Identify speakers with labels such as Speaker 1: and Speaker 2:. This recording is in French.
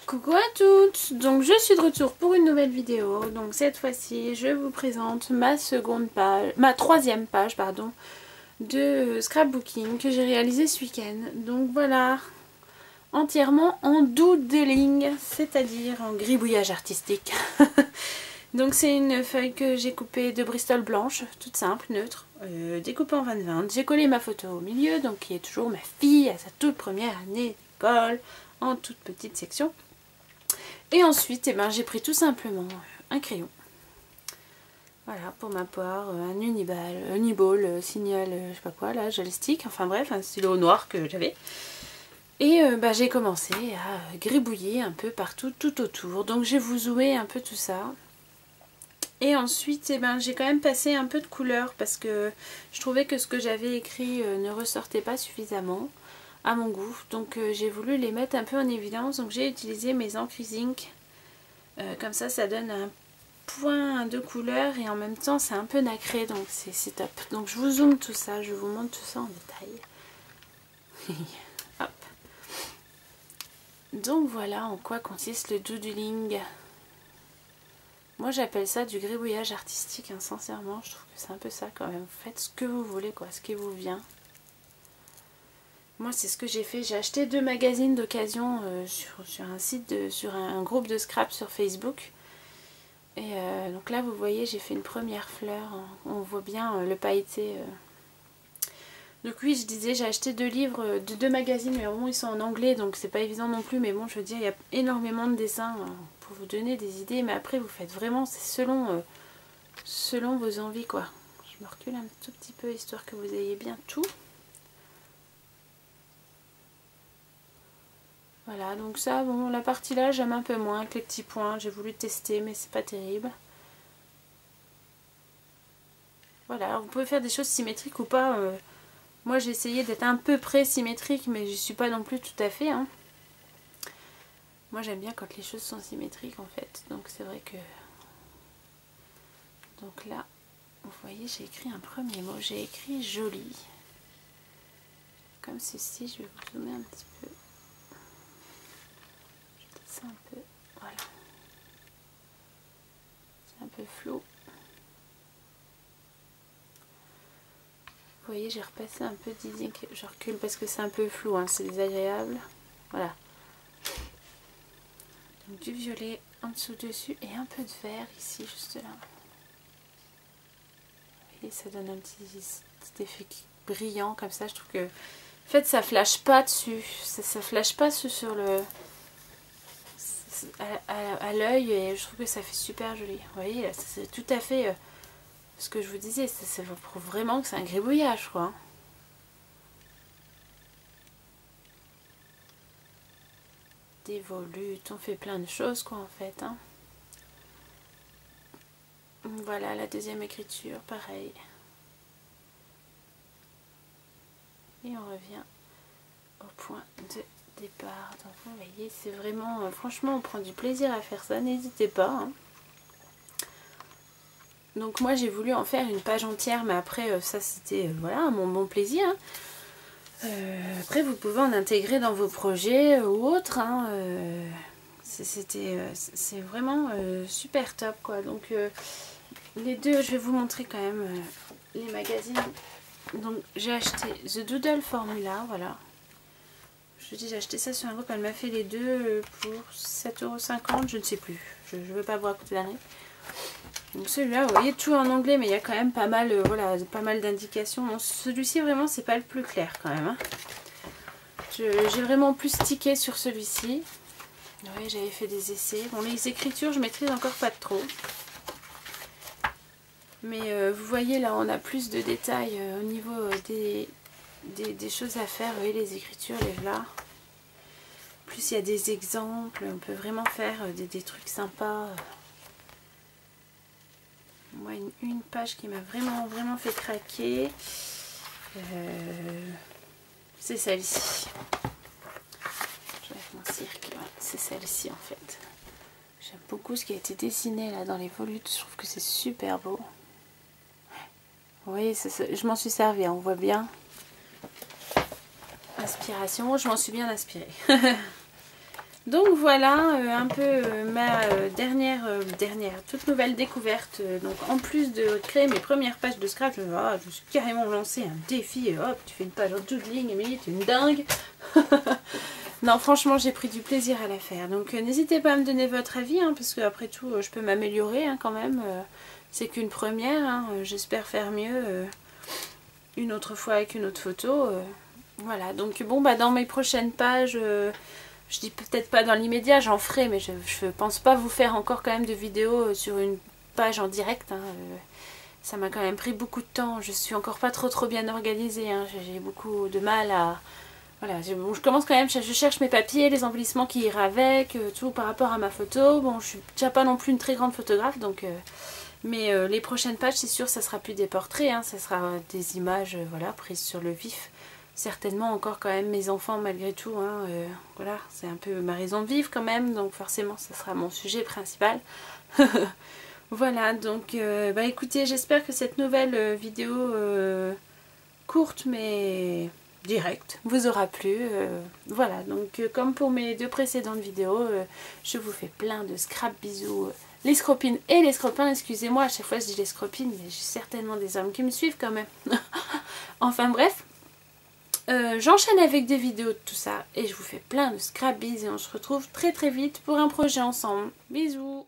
Speaker 1: Coucou à toutes, donc je suis de retour pour une nouvelle vidéo. Donc cette fois-ci je vous présente ma troisième page de scrapbooking que j'ai réalisé ce week-end. Donc voilà, entièrement en doodling, c'est-à-dire en gribouillage artistique. Donc c'est une feuille que j'ai coupée de Bristol blanche, toute simple, neutre, découpée en 20-20. J'ai collé ma photo au milieu, donc qui est toujours ma fille à sa toute première année d'école, en toute petite section. Et ensuite, j'ai pris tout simplement un crayon. Voilà, pour ma part, un uniball, signal, je sais pas quoi, là, gel stick, enfin bref, un stylo noir que j'avais. Et j'ai commencé à gribouiller un peu partout, tout autour. Donc je vais vous zoomer un peu tout ça. Et ensuite, j'ai quand même passé un peu de couleur parce que je trouvais que ce que j'avais écrit ne ressortait pas suffisamment à mon goût. Donc j'ai voulu les mettre un peu en évidence. Donc j'ai utilisé mes encres zinc. Comme ça, ça donne un point de couleur et en même temps c'est un peu nacré, donc c'est top. Donc je vous zoome tout ça, je vous montre tout ça en détail. Hop. Donc voilà en quoi consiste le doodling. Moi j'appelle ça du gribouillage artistique, hein, sincèrement je trouve que c'est un peu ça quand même. Vous faites ce que vous voulez, quoi, ce qui vous vient. Moi c'est ce que j'ai fait, j'ai acheté 2 magazines d'occasion sur un site, sur un groupe de scrap sur Facebook. Et donc là vous voyez j'ai fait une première fleur, on voit bien le pailleté. Donc oui, je disais j'ai acheté 2 livres de 2 magazines, mais bon ils sont en anglais donc c'est pas évident non plus, mais bon je veux dire il y a énormément de dessins pour vous donner des idées, mais après vous faites vraiment, c'est selon vos envies quoi. Je me recule un tout petit peu histoire que vous ayez bien tout. Voilà, donc ça, bon, la partie là j'aime un peu moins avec les petits points, j'ai voulu tester mais c'est pas terrible. Voilà, alors vous pouvez faire des choses symétriques ou pas. Moi j'ai essayé d'être un peu près symétrique, mais je suis pas non plus tout à fait. Hein. Moi j'aime bien quand les choses sont symétriques en fait, donc c'est vrai que... Donc là, vous voyez j'ai écrit un premier mot, j'ai écrit joli. Comme ceci, je vais vous zoomer un petit peu. Je descends un peu, voilà. C'est un peu flou. Vous voyez, j'ai repassé un peu d'easing, je recule parce que c'est un peu flou, hein, c'est désagréable. Voilà. Donc du violet en dessous dessus et un peu de vert ici, juste là. Vous voyez, ça donne un petit effet brillant comme ça. Je trouve que, en fait, ça flash pas dessus. Ça flash pas sur le... à l'œil et je trouve que ça fait super joli. Vous voyez, c'est tout à fait... ce que je vous disais, ça prouve vraiment que c'est un gribouillage quoi. Des volutes, on fait plein de choses quoi en fait. Hein. Voilà la deuxième écriture, pareil. Et on revient au point de départ. Donc vous voyez, c'est vraiment... franchement, on prend du plaisir à faire ça, n'hésitez pas. Hein. Donc moi j'ai voulu en faire une page entière, mais après ça c'était voilà mon plaisir. Hein. Après vous pouvez en intégrer dans vos projets ou autres. Hein. C'est vraiment super top quoi. Donc les deux, je vais vous montrer quand même les magazines. Donc j'ai acheté The Doodle Formula, voilà. Je dis j'ai acheté ça sur un groupe, elle m'a fait les deux pour 7,50 €, je ne sais plus. Je ne veux pas vous raconter l'année. Donc celui-là, vous voyez, tout en anglais, mais il y a quand même pas mal, voilà, pas mal d'indications. Bon, celui-ci, vraiment, c'est pas le plus clair quand même. Hein. J'ai vraiment plus tiqué sur celui-ci. Oui, j'avais fait des essais. Bon, les écritures, je maîtrise encore pas trop. Mais vous voyez, là, on a plus de détails au niveau des choses à faire. Vous voyez, les écritures, les voilà. Plus il y a des exemples, on peut vraiment faire des trucs sympas. Moi, une page qui m'a vraiment fait craquer, c'est celle-ci. Je vais avec mon cirque, ouais, c'est celle-ci en fait. J'aime beaucoup ce qui a été dessiné là dans les volutes, je trouve que c'est super beau. Vous voyez, je m'en suis servi, hein, on voit bien. Inspiration, je m'en suis bien inspirée. Donc voilà un peu ma dernière toute nouvelle découverte. Donc en plus de créer mes premières pages de Scrap, je me suis carrément lancé un défi et hop, tu fais une page en doodling, Émilie, tu es une dingue. Non, franchement, j'ai pris du plaisir à la faire. Donc n'hésitez pas à me donner votre avis, hein, parce qu'après tout, je peux m'améliorer quand même. C'est qu'une première, hein, j'espère faire mieux une autre fois avec une autre photo. Voilà, donc bon, bah dans mes prochaines pages... je dis peut-être pas dans l'immédiat, j'en ferai, mais je pense pas vous faire encore quand même de vidéos sur une page en direct. Hein. Ça m'a quand même pris beaucoup de temps. Je suis encore pas trop bien organisée. Hein. J'ai beaucoup de mal à... Voilà, bon, je commence quand même, je cherche mes papiers, les embellissements qui iraient avec, tout par rapport à ma photo. Bon, je suis déjà pas non plus une très grande photographe, donc... mais les prochaines pages, c'est sûr, ça sera plus des portraits, hein, ça sera des images voilà, prises sur le vif. Certainement encore quand même mes enfants malgré tout, hein, voilà, c'est un peu ma raison de vivre quand même, donc forcément ça sera mon sujet principal. Voilà, donc bah écoutez, j'espère que cette nouvelle vidéo courte mais directe vous aura plu. Voilà, donc comme pour mes deux précédentes vidéos, je vous fais plein de scrap bisous. Les scropines et les scropins, excusez-moi, à chaque fois je dis les scropines, mais j'ai certainement des hommes qui me suivent quand même. Enfin bref. J'enchaîne avec des vidéos de tout ça et je vous fais plein de scrap bis et on se retrouve très vite pour un projet ensemble. Bisous!